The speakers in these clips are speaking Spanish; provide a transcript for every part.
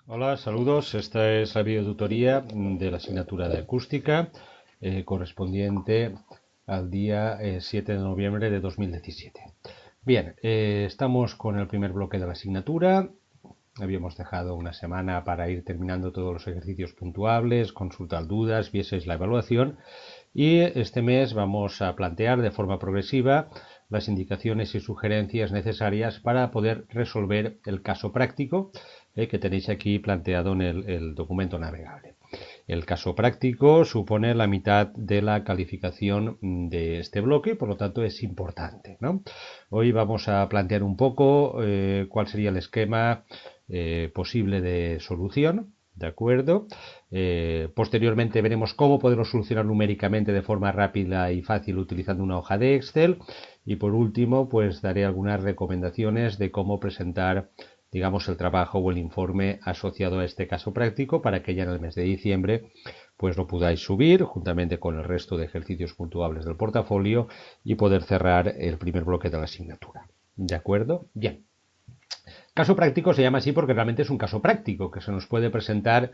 Hola, saludos. Esta es la videotutoría de la asignatura de acústica correspondiente al día 7 de noviembre de 2017. Bien, estamos con el primer bloque de la asignatura. Habíamos dejado una semana para ir terminando todos los ejercicios puntuables, consultar dudas, vieseis la evaluación. Y este mes vamos a plantear de forma progresiva las indicaciones y sugerencias necesarias para poder resolver el caso práctico que tenéis aquí planteado en el documento navegable. El caso práctico supone la mitad de la calificación de este bloque y por lo tanto es importante, ¿no? Hoy vamos a plantear un poco cuál sería el esquema posible de solución. ¿De acuerdo? Posteriormente veremos cómo poderlo solucionar numéricamente de forma rápida y fácil utilizando una hoja de Excel. Y por último, pues daré algunas recomendaciones de cómo presentar, digamos, el trabajo o el informe asociado a este caso práctico para que ya en el mes de diciembre pues lo podáis subir juntamente con el resto de ejercicios puntuables del portafolio y poder cerrar el primer bloque de la asignatura. ¿De acuerdo? Bien. Caso práctico se llama así porque realmente es un caso práctico que se nos puede presentar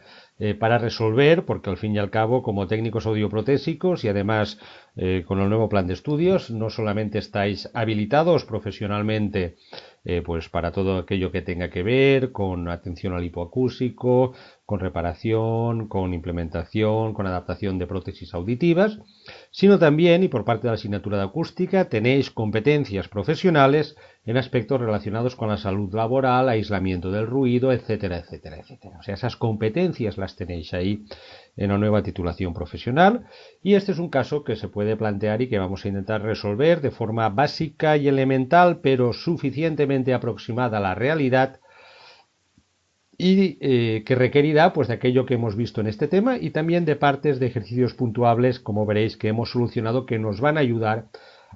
para resolver, porque al fin y al cabo, como técnicos audioprotésicos y además con el nuevo plan de estudios, no solamente estáis habilitados profesionalmente pues para todo aquello que tenga que ver con atención al hipoacúsico, con reparación, con implementación, con adaptación de prótesis auditivas, sino también, y por parte de la asignatura de acústica, tenéis competencias profesionales en aspectos relacionados con la salud laboral, aislamiento del ruido, etcétera, etcétera, etcétera. O sea, esas competencias las tenéis ahí en la nueva titulación profesional y este es un caso que se puede plantear y que vamos a intentar resolver de forma básica y elemental, pero suficientemente aproximada a la realidad y que requerirá pues de aquello que hemos visto en este tema y también de partes de ejercicios puntuables, como veréis, que hemos solucionado que nos van a ayudar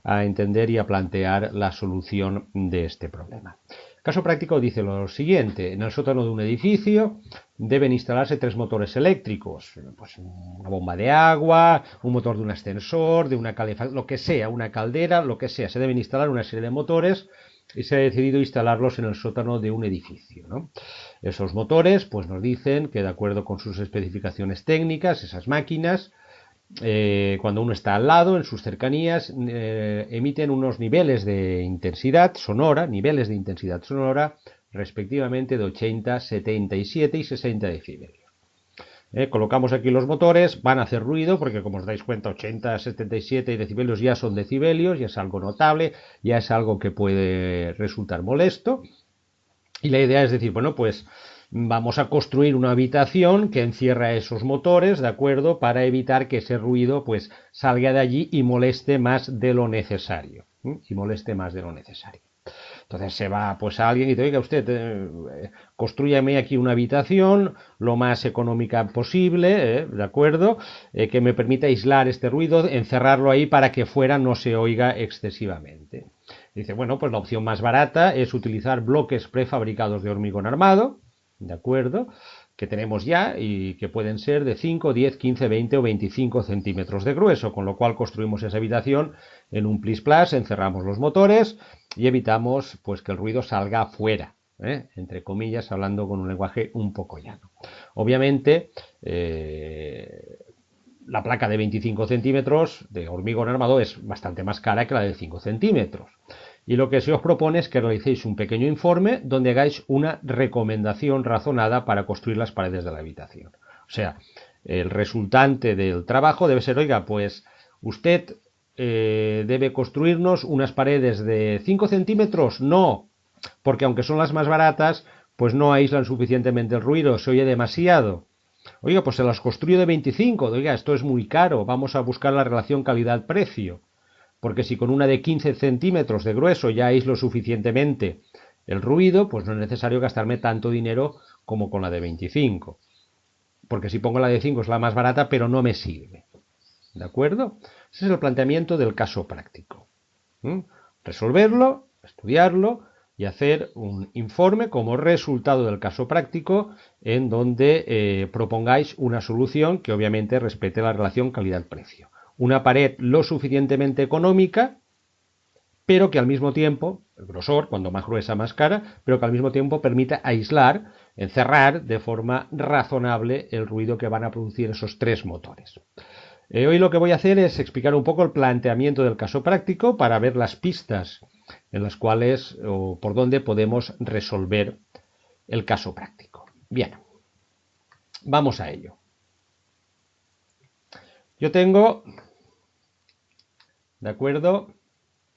a entender y a plantear la solución de este problema. Caso práctico dice lo siguiente: en el sótano de un edificio deben instalarse 3 motores eléctricos, pues una bomba de agua, un motor de un ascensor, de una calefacción, lo que sea, una caldera, lo que sea, se deben instalar una serie de motores y se ha decidido instalarlos en el sótano de un edificio, ¿no? Esos motores pues nos dicen que de acuerdo con sus especificaciones técnicas, esas máquinas, cuando uno está al lado, en sus cercanías, emiten unos niveles de intensidad sonora, respectivamente de 80, 77 y 60 decibelios. Colocamos aquí los motores, van a hacer ruido porque, como os dais cuenta, 80, 77 decibelios ya son decibelios, ya es algo notable, ya es algo que puede resultar molesto. Y la idea es decir, bueno, pues vamos a construir una habitación que encierra esos motores, ¿de acuerdo? Para evitar que ese ruido pues salga de allí y moleste más de lo necesario. Y moleste más de lo necesario. Entonces se va pues a alguien y dice, oiga usted, construyame aquí una habitación lo más económica posible, ¿de acuerdo? Que me permita aislar este ruido, encerrarlo ahí para que fuera no se oiga excesivamente. Dice, bueno, pues la opción más barata es utilizar bloques prefabricados de hormigón armado, ¿de acuerdo? Que tenemos ya y que pueden ser de 5, 10, 15, 20 o 25 centímetros de grueso, con lo cual construimos esa habitación en un plis-plas, encerramos los motores y evitamos pues que el ruido salga afuera, entre comillas, hablando con un lenguaje un poco llano. Obviamente, la placa de 25 centímetros de hormigón armado es bastante más cara que la de 5 centímetros. Y lo que se os propone es que realicéis un pequeño informe donde hagáis una recomendación razonada para construir las paredes de la habitación. O sea, el resultante del trabajo debe ser, oiga, pues usted debe construirnos unas paredes de 5 centímetros. No, porque aunque son las más baratas, pues no aíslan suficientemente el ruido, se oye demasiado. Oiga, pues se las construyo de 25. Oiga, esto es muy caro, vamos a buscar la relación calidad-precio. Porque si con una de 15 centímetros de grueso ya aíslo suficientemente el ruido, pues no es necesario gastarme tanto dinero como con la de 25. Porque si pongo la de 5 es la más barata, pero no me sirve. ¿De acuerdo? Ese es el planteamiento del caso práctico. Resolverlo, estudiarlo y hacer un informe como resultado del caso práctico en donde propongáis una solución que obviamente respete la relación calidad-precio. Una pared lo suficientemente económica, pero que al mismo tiempo, el grosor, cuando más gruesa, más cara, pero que al mismo tiempo permita aislar encerrar de forma razonable el ruido que van a producir esos tres motores. Hoy lo que voy a hacer es explicar un poco el planteamiento del caso práctico para ver las pistas en las cuales o por dónde podemos resolver el caso práctico. Bien, vamos a ello. Yo tengo, ¿de acuerdo?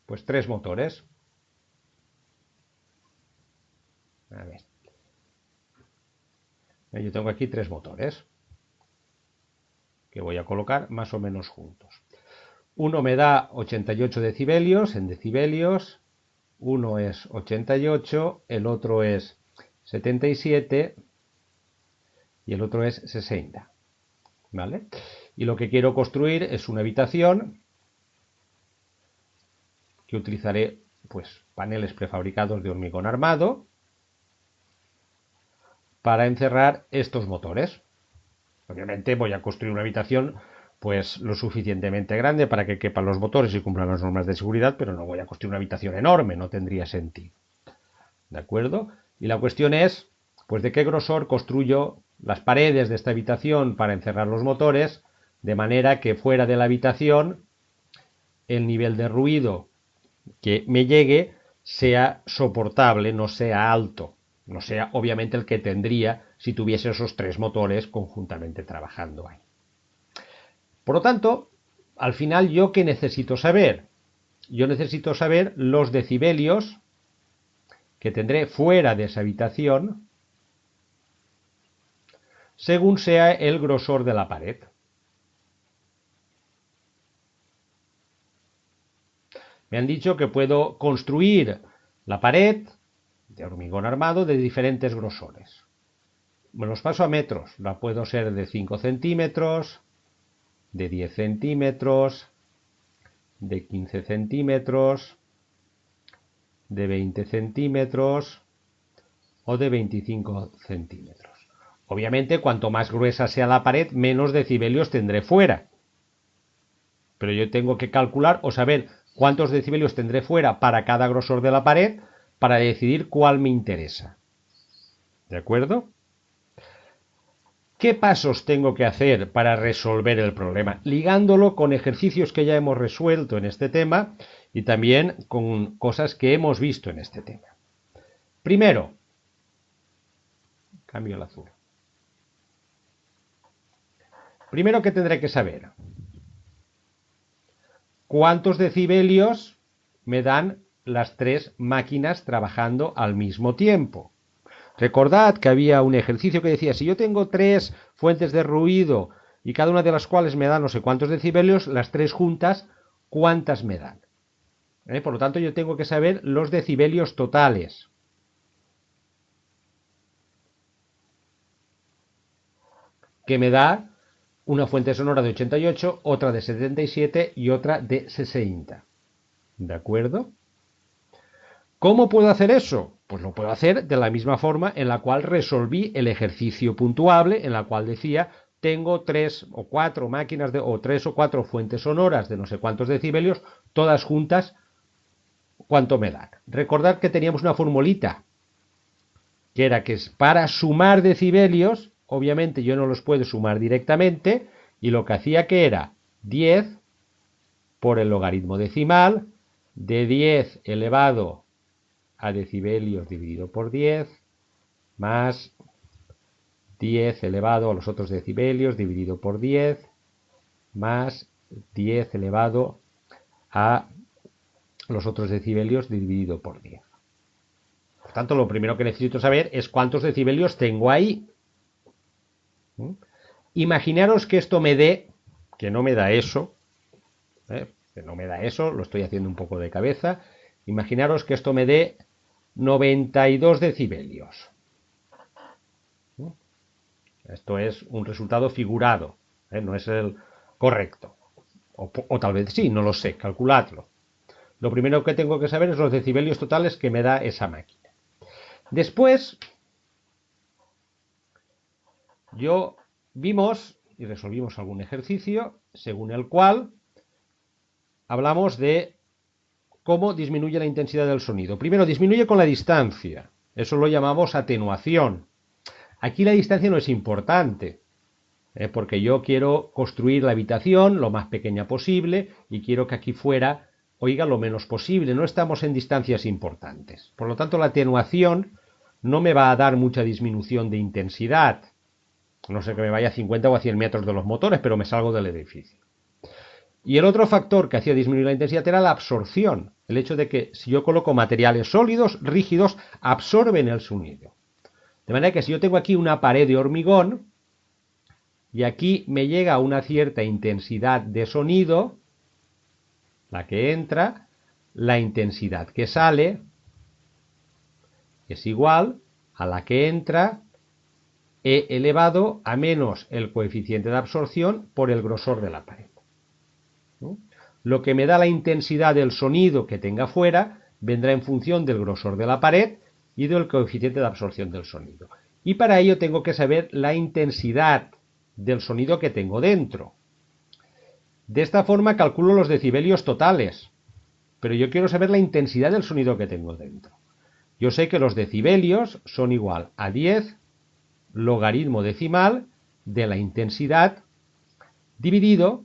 Pues tres motores. A ver. Yo tengo aquí tres motores que voy a colocar más o menos juntos. Uno me da 88 decibelios en decibelios, uno es 88, el otro es 77 y el otro es 60. ¿Vale? Y lo que quiero construir es una habitación que utilizaré pues paneles prefabricados de hormigón armado para encerrar estos motores. Obviamente voy a construir una habitación pues lo suficientemente grande para que quepan los motores y cumplan las normas de seguridad, pero no voy a construir una habitación enorme, no tendría sentido. ¿De acuerdo? Y la cuestión es, pues de qué grosor construyo las paredes de esta habitación para encerrar los motores, de manera que fuera de la habitación el nivel de ruido que me llegue sea soportable, no sea alto, no sea obviamente el que tendría si tuviese esos tres motores conjuntamente trabajando ahí. Por lo tanto, al final, ¿yo qué necesito saber? Yo necesito saber los decibelios que tendré fuera de esa habitación según sea el grosor de la pared. Me han dicho que puedo construir la pared de hormigón armado de diferentes grosores. Me los paso a metros. La puedo ser de 5 centímetros, de 10 centímetros, de 15 centímetros, de 20 centímetros o de 25 centímetros. Obviamente, cuanto más gruesa sea la pared, menos decibelios tendré fuera. Pero yo tengo que calcular o saber cuántos decibelios tendré fuera para cada grosor de la pared para decidir cuál me interesa. ¿De acuerdo? ¿Qué pasos tengo que hacer para resolver el problema? Ligándolo con ejercicios que ya hemos resuelto en este tema y también con cosas que hemos visto en este tema. Primero, cambio el azul. Primero, ¿qué tendré que saber? ¿Cuántos decibelios me dan las tres máquinas trabajando al mismo tiempo? Recordad que había un ejercicio que decía, si yo tengo tres fuentes de ruido y cada una de las cuales me da no sé cuántos decibelios, las tres juntas, ¿cuántas me dan? Por lo tanto, yo tengo que saber los decibelios totales. Que me da una fuente sonora de 88, otra de 77 y otra de 60. ¿De acuerdo? ¿Cómo puedo hacer eso? Pues lo puedo hacer de la misma forma en la cual resolví el ejercicio puntuable, en la cual decía, tengo tres o cuatro máquinas o tres o cuatro fuentes sonoras de no sé cuántos decibelios, todas juntas, ¿cuánto me dan? Recordad que teníamos una formulita, que era que para sumar decibelios, obviamente yo no los puedo sumar directamente, y lo que hacía que era 10 por el logaritmo decimal de 10 elevado a decibelios dividido por 10 más 10 elevado a los otros decibelios dividido por 10 más 10 elevado a los otros decibelios dividido por 10. Por tanto, lo primero que necesito saber es cuántos decibelios tengo ahí. Imaginaros que esto me dé, que no me da eso, que no me da eso, lo estoy haciendo un poco de cabeza. Imaginaros que esto me dé 92 decibelios. Esto es un resultado figurado, no es el correcto. O tal vez sí, no lo sé, calculadlo. Lo primero que tengo que saber es los decibelios totales que me da esa máquina. Después, vimos y resolvimos algún ejercicio según el cual hablamos de cómo disminuye la intensidad del sonido. Primero, disminuye con la distancia. Eso lo llamamos atenuación. Aquí la distancia no es importante, porque yo quiero construir la habitación lo más pequeña posible y quiero que aquí fuera oiga lo menos posible. No estamos en distancias importantes. Por lo tanto, la atenuación no me va a dar mucha disminución de intensidad. No sé que me vaya a 50 o a 100 metros de los motores, pero me salgo del edificio. Y el otro factor que hacía disminuir la intensidad era la absorción. El hecho de que si yo coloco materiales sólidos, rígidos, absorben el sonido. De manera que si yo tengo aquí una pared de hormigón y aquí me llega una cierta intensidad de sonido, la que entra, la intensidad que sale es igual a la que entra E elevado a menos el coeficiente de absorción por el grosor de la pared. ¿No? Lo que me da la intensidad del sonido que tenga fuera vendrá en función del grosor de la pared y del coeficiente de absorción del sonido. Y para ello tengo que saber la intensidad del sonido que tengo dentro. De esta forma calculo los decibelios totales, pero yo quiero saber la intensidad del sonido que tengo dentro. Yo sé que los decibelios son igual a 10 logaritmo decimal de la intensidad dividido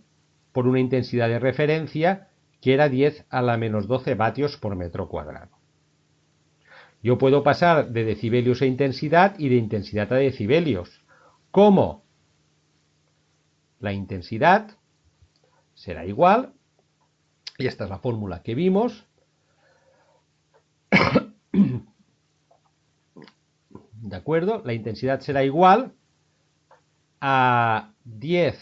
por una intensidad de referencia que era 10 a la menos 12 vatios por metro cuadrado. Yo puedo pasar de decibelios a intensidad y de intensidad a decibelios. ¿Cómo? La intensidad será igual, y esta es la fórmula que vimos, ¿de acuerdo? La intensidad será igual a 10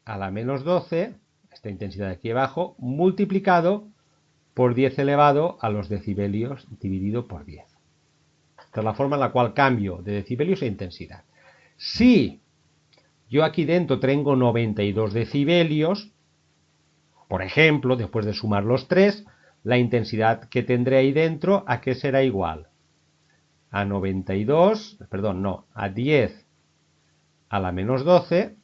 a la menos 12, esta intensidad de aquí abajo, multiplicado por 10 elevado a los decibelios dividido por 10. Esta es la forma en la cual cambio de decibelios a intensidad. Si yo aquí dentro tengo 92 decibelios, por ejemplo, después de sumar los 3, la intensidad que tendré ahí dentro, ¿a qué será igual? A 92, perdón, no, a 10 a la menos 12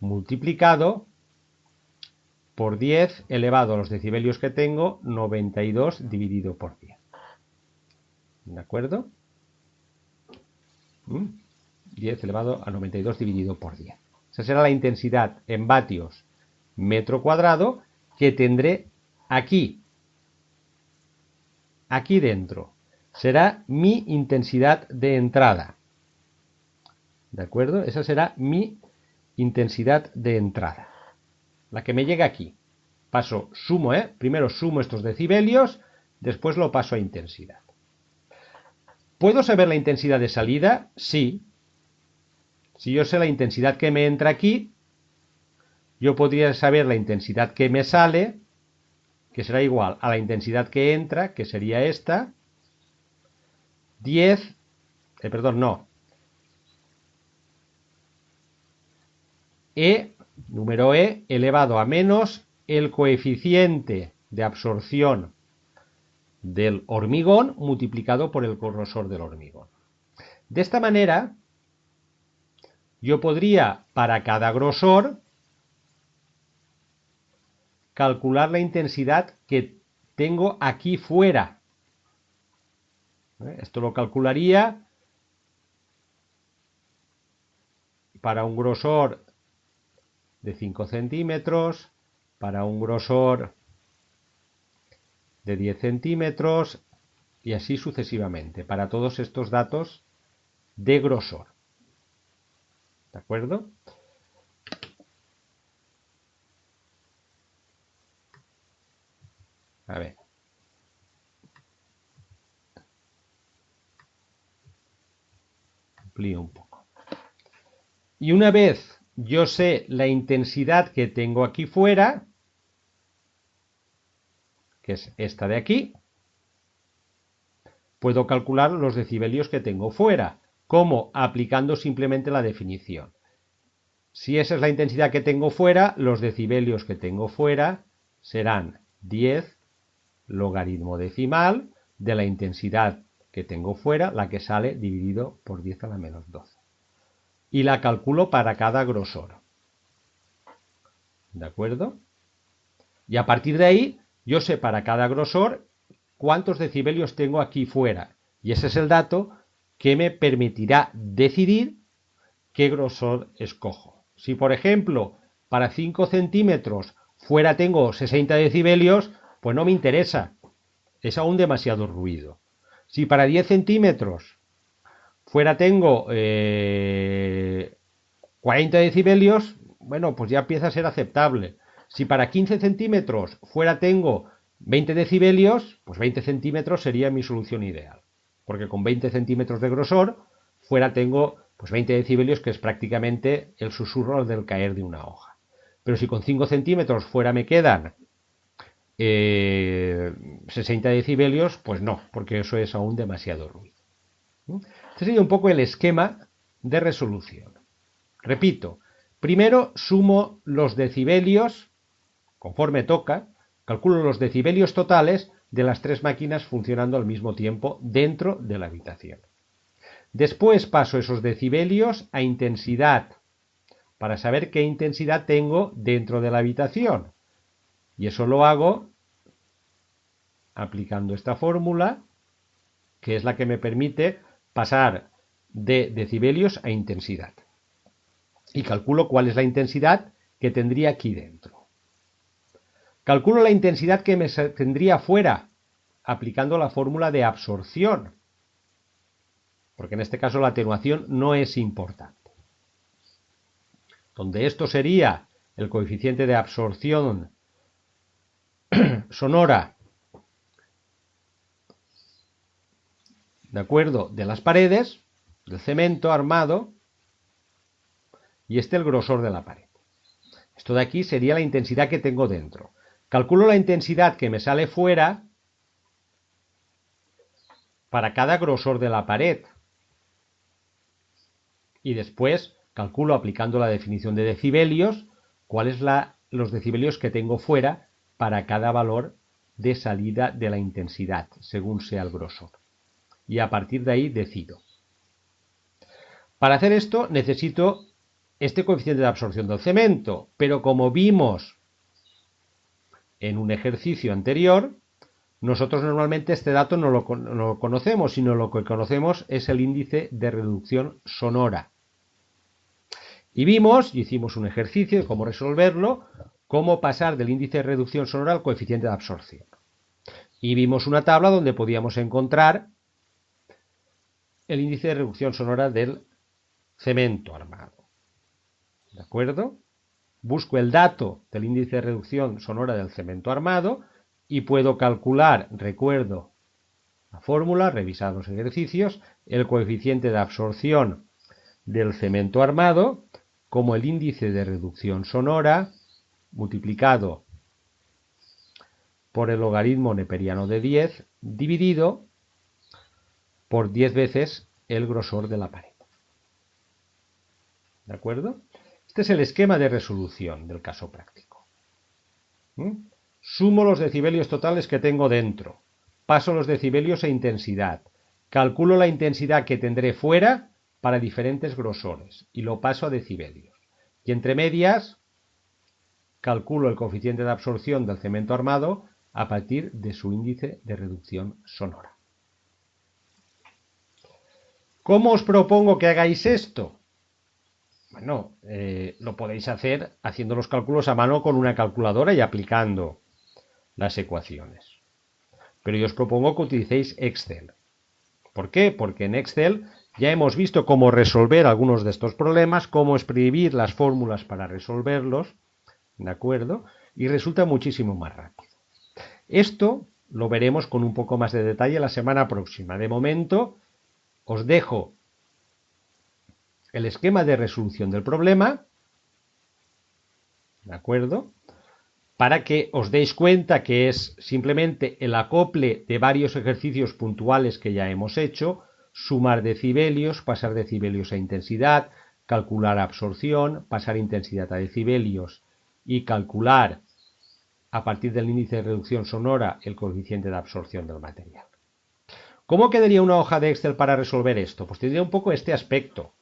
multiplicado por 10 elevado a los decibelios que tengo, 92 dividido por 10. ¿De acuerdo? 10 elevado a 92 dividido por 10. Esa será la intensidad en vatios metro cuadrado que tendré aquí. Aquí dentro. Será mi intensidad de entrada. ¿De acuerdo? Esa será mi intensidad de entrada. La que me llega aquí. Sumo, primero sumo estos decibelios, después lo paso a intensidad. ¿Puedo saber la intensidad de salida? Sí. Si yo sé la intensidad que me entra aquí, yo podría saber la intensidad que me sale, que será igual a la intensidad que entra, que sería esta, 10, número E elevado a menos el coeficiente de absorción del hormigón multiplicado por el grosor del hormigón. De esta manera, yo podría, para cada grosor, calcular la intensidad que tengo aquí fuera. Esto lo calcularía para un grosor de 5 centímetros, para un grosor de 10 centímetros y así sucesivamente, para todos estos datos de grosor. ¿De acuerdo? A ver. Amplío un poco. Y una vez yo sé la intensidad que tengo aquí fuera, que es esta de aquí, puedo calcular los decibelios que tengo fuera. ¿Cómo? Aplicando simplemente la definición. Si esa es la intensidad que tengo fuera, los decibelios que tengo fuera serán 10 logaritmo decimal de la intensidad que tengo fuera, la que sale dividido por 10 a la menos 12. Y la calculo para cada grosor. ¿De acuerdo? Y a partir de ahí, yo sé para cada grosor cuántos decibelios tengo aquí fuera. Y ese es el dato que me permitirá decidir qué grosor escojo. Si, por ejemplo, para 5 centímetros fuera tengo 60 decibelios, pues no me interesa. Es aún demasiado ruido. Si para 10 centímetros fuera tengo 40 decibelios, bueno, pues ya empieza a ser aceptable. Si para 15 centímetros fuera tengo 20 decibelios, pues 20 centímetros sería mi solución ideal. Porque con 20 centímetros de grosor, fuera tengo pues 20 decibelios, que es prácticamente el susurro del caer de una hoja. Pero si con 5 centímetros fuera me quedan 60 decibelios, pues no, porque eso es aún demasiado ruido. Este sería un poco el esquema de resolución. Repito, primero sumo los decibelios, conforme toca, calculo los decibelios totales de las 3 máquinas funcionando al mismo tiempo dentro de la habitación. Después paso esos decibelios a intensidad, para saber qué intensidad tengo dentro de la habitación. Y eso lo hago aplicando esta fórmula, que es la que me permite pasar de decibelios a intensidad. Y calculo cuál es la intensidad que tendría aquí dentro. Calculo la intensidad que me tendría fuera, aplicando la fórmula de absorción, porque en este caso la atenuación no es importante. Donde esto sería el coeficiente de absorción sonora, ¿de acuerdo?, de las paredes, del cemento armado, y este el grosor de la pared. Esto de aquí sería la intensidad que tengo dentro. Calculo la intensidad que me sale fuera para cada grosor de la pared. Y después calculo, aplicando la definición de decibelios, cuáles los decibelios que tengo fuera para cada valor de salida de la intensidad, según sea el grosor. Y a partir de ahí decido. Para hacer esto necesito este coeficiente de absorción del cemento, pero como vimos en un ejercicio anterior, nosotros normalmente este dato no lo conocemos, sino lo que conocemos es el índice de reducción sonora. Y vimos, y hicimos un ejercicio de cómo resolverlo, cómo pasar del índice de reducción sonora al coeficiente de absorción. Y vimos una tabla donde podíamos encontrar el índice de reducción sonora del cemento armado. ¿De acuerdo? Busco el dato del índice de reducción sonora del cemento armado y puedo calcular, recuerdo la fórmula, revisar los ejercicios, el coeficiente de absorción del cemento armado como el índice de reducción sonora multiplicado por el logaritmo neperiano de 10 dividido por 10 veces el grosor de la pared. ¿De acuerdo? Este es el esquema de resolución del caso práctico. Sumo los decibelios totales que tengo dentro, paso los decibelios a intensidad, calculo la intensidad que tendré fuera para diferentes grosores y lo paso a decibelios. Y entre medias calculo el coeficiente de absorción del cemento armado a partir de su índice de reducción sonora. ¿Cómo os propongo que hagáis esto? Bueno, lo podéis hacer haciendo los cálculos a mano con una calculadora y aplicando las ecuaciones. Pero yo os propongo que utilicéis Excel. ¿Por qué? Porque en Excel ya hemos visto cómo resolver algunos de estos problemas, cómo escribir las fórmulas para resolverlos, ¿de acuerdo? Y resulta muchísimo más rápido. Esto lo veremos con un poco más de detalle la semana próxima. De momento, os dejo el esquema de resolución del problema, ¿de acuerdo?, para que os deis cuenta que es simplemente el acople de varios ejercicios puntuales que ya hemos hecho, sumar decibelios, pasar decibelios a intensidad, calcular absorción, pasar intensidad a decibelios y calcular a partir del índice de reducción sonora el coeficiente de absorción del material. ¿Cómo quedaría una hoja de Excel para resolver esto? Pues tendría un poco este aspecto,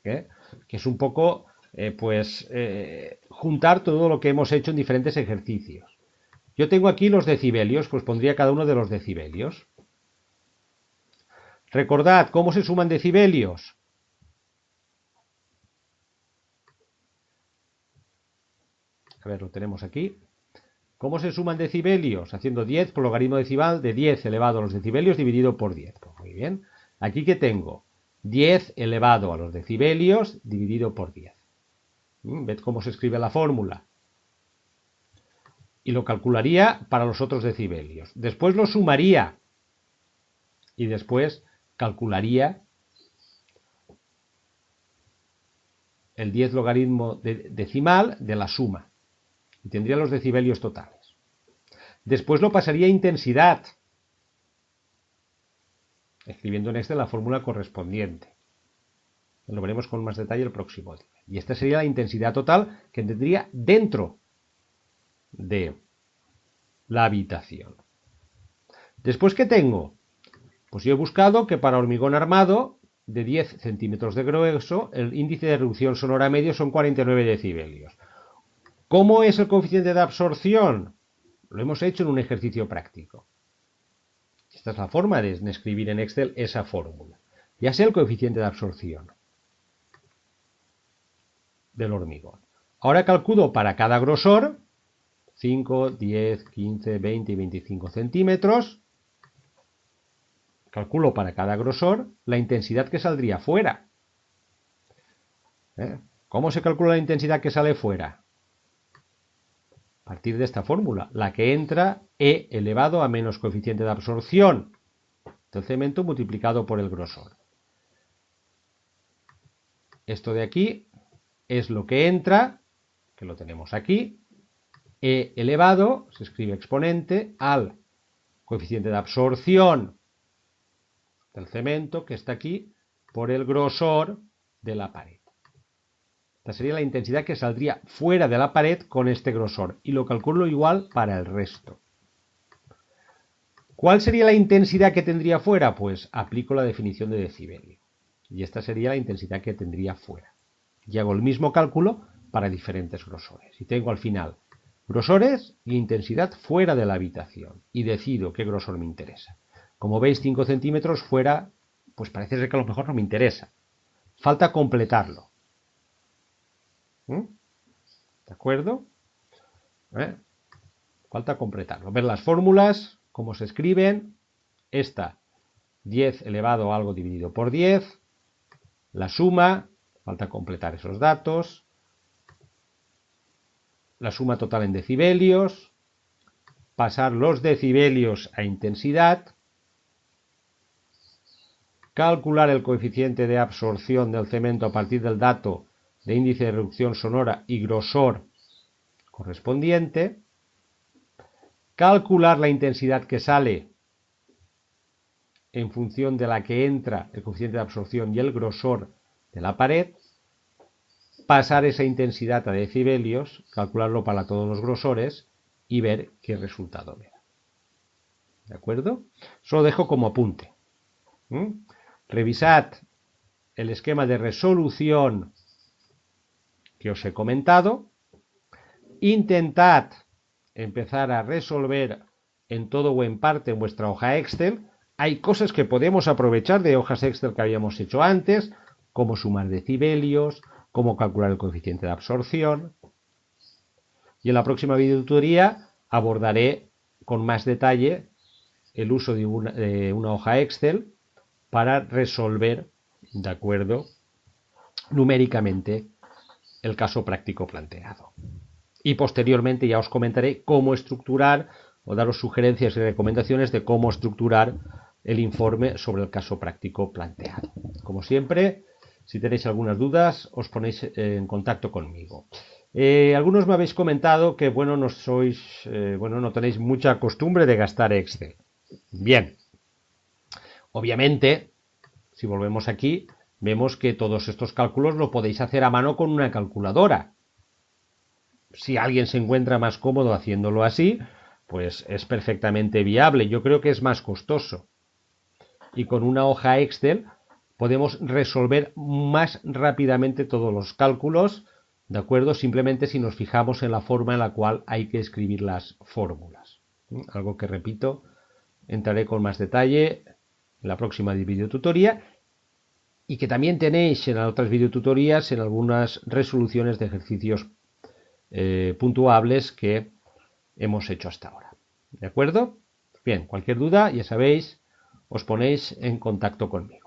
que es un poco juntar todo lo que hemos hecho en diferentes ejercicios. Yo tengo aquí los decibelios, pues pondría cada uno de los decibelios. Recordad, ¿cómo se suman decibelios? A ver, lo tenemos aquí. ¿Cómo se suman decibelios? Haciendo 10 por logaritmo decimal de 10 elevado a los decibelios dividido por 10. Pues muy bien. Aquí que tengo 10 elevado a los decibelios dividido por 10. ¿Ved cómo se escribe la fórmula? Y lo calcularía para los otros decibelios. Después lo sumaría. Y después calcularía el 10 logaritmo decimal de la suma. Y tendría los decibelios totales. Después lo pasaría a intensidad, escribiendo en Excel la fórmula correspondiente. Lo veremos con más detalle el próximo día. Y esta sería la intensidad total que tendría dentro de la habitación. Después, ¿qué tengo? Pues yo he buscado que para hormigón armado de 10 centímetros de grueso, el índice de reducción sonora medio son 49 decibelios. ¿Cómo es el coeficiente de absorción? Lo hemos hecho en un ejercicio práctico. Esta es la forma de escribir en Excel esa fórmula. Ya sé el coeficiente de absorción del hormigón. Ahora calculo para cada grosor, 5, 10, 15, 20 y 25 centímetros. Calculo para cada grosor la intensidad que saldría fuera. ¿Cómo se calcula la intensidad que sale fuera? A partir de esta fórmula, la que entra E elevado a menos coeficiente de absorción del cemento multiplicado por el grosor. Esto de aquí es lo que entra, que lo tenemos aquí, E elevado, se escribe exponente, al coeficiente de absorción del cemento, que está aquí, por el grosor de la pared. Esta sería la intensidad que saldría fuera de la pared con este grosor. Y lo calculo igual para el resto. ¿Cuál sería la intensidad que tendría fuera? Pues aplico la definición de decibelio. Y esta sería la intensidad que tendría fuera. Y hago el mismo cálculo para diferentes grosores. Y tengo al final grosores e intensidad fuera de la habitación. Y decido qué grosor me interesa. Como veis, 5 centímetros fuera, pues parece ser que a lo mejor no me interesa. Falta completarlo. ¿De acuerdo? Falta completarlo. Ver las fórmulas, cómo se escriben. Esta, 10 elevado a algo dividido por 10. La suma, falta completar esos datos. La suma total en decibelios. Pasar los decibelios a intensidad. Calcular el coeficiente de absorción del cemento a partir del dato de índice de reducción sonora y grosor correspondiente, calcular la intensidad que sale en función de la que entra el coeficiente de absorción y el grosor de la pared, pasar esa intensidad a decibelios, calcularlo para todos los grosores y ver qué resultado me da. ¿De acuerdo? Eso lo dejo como apunte. Revisad el esquema de resolución que os he comentado. Intentad empezar a resolver en todo o en parte en vuestra hoja Excel. Hay cosas que podemos aprovechar de hojas Excel que habíamos hecho antes, como sumar decibelios, cómo calcular el coeficiente de absorción. Y en la próxima videotutoría abordaré con más detalle el uso de una hoja Excel para resolver, de acuerdo, numéricamente el caso práctico planteado. Y posteriormente ya os comentaré cómo estructurar o daros sugerencias y recomendaciones de cómo estructurar el informe sobre el caso práctico planteado. Como siempre, si tenéis algunas dudas, os ponéis en contacto conmigo. Algunos me habéis comentado que no tenéis mucha costumbre de gastar Excel. Bien, obviamente, si volvemos aquí, vemos que todos estos cálculos lo podéis hacer a mano con una calculadora. Si alguien se encuentra más cómodo haciéndolo así, pues es perfectamente viable. Yo creo que es más costoso. Y con una hoja Excel podemos resolver más rápidamente todos los cálculos, ¿de acuerdo? Simplemente si nos fijamos en la forma en la cual hay que escribir las fórmulas. Algo que, repito, entraré con más detalle en la próxima videotutoría, y que también tenéis en las otras videotutorías en algunas resoluciones de ejercicios puntuables que hemos hecho hasta ahora. ¿De acuerdo? Bien, cualquier duda, ya sabéis, os ponéis en contacto conmigo.